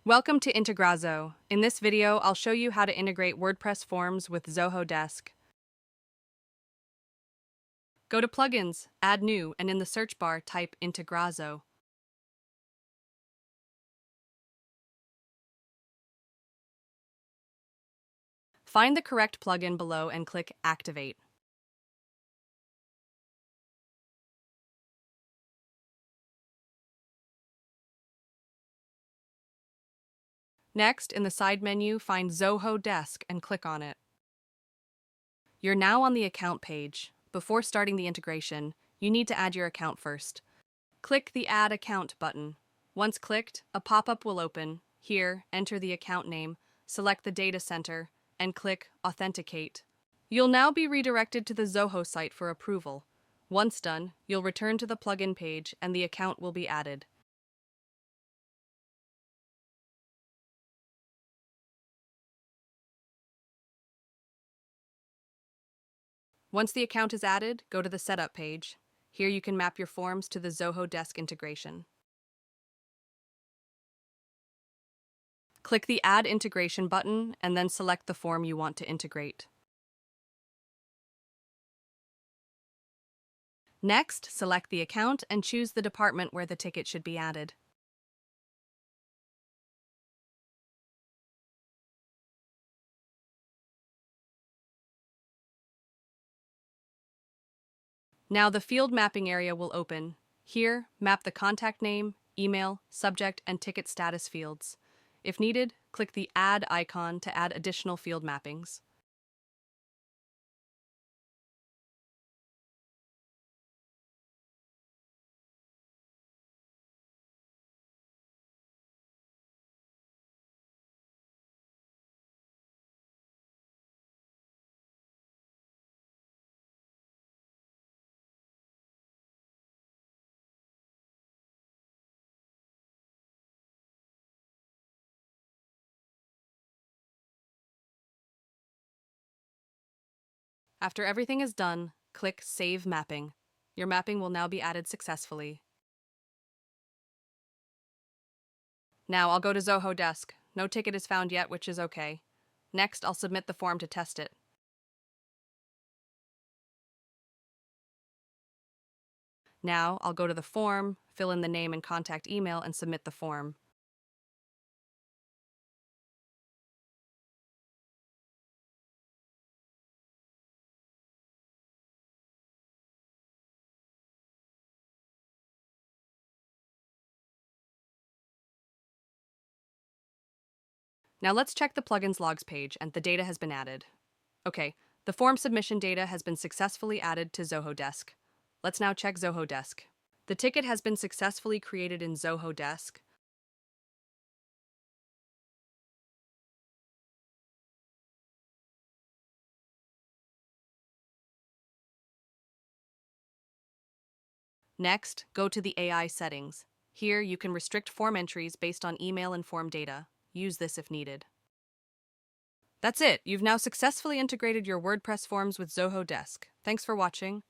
Welcome to Integrazo. In this video, I'll show you how to integrate WordPress forms with Zoho Desk. Go to Plugins, Add New, and in the search bar, type Integrazo. Find the correct plugin below and click Activate. Next, in the side menu, find Zoho Desk and click on it. You're now on the account page. Before starting the integration, you need to add your account first. Click the Add Account button. Once clicked, a pop-up will open. Here, enter the account name, select the data center, and click Authenticate. You'll now be redirected to the Zoho site for approval. Once done, you'll return to the plugin page and the account will be added. Once the account is added, go to the Setup page. Here you can map your forms to the Zoho Desk integration. Click the Add Integration button and then select the form you want to integrate. Next, select the account and choose the department where the ticket should be added. Now the field mapping area will open. Here, map the contact name, email, subject, and ticket status fields. If needed, click the Add icon to add additional field mappings. After everything is done, click Save Mapping. Your mapping will now be added successfully. Now I'll go to Zoho Desk. No ticket is found yet, which is okay. Next, I'll submit the form to test it. Now I'll go to the form, fill in the name and contact email, and submit the form. Now let's check the plugins logs page and the data has been added. Okay, the form submission data has been successfully added to Zoho Desk. Let's now check Zoho Desk. The ticket has been successfully created in Zoho Desk. Next, go to the AI settings. Here, you can restrict form entries based on email and form data. Use this if needed. That's it! You've now successfully integrated your WordPress forms with Zoho Desk. Thanks for watching.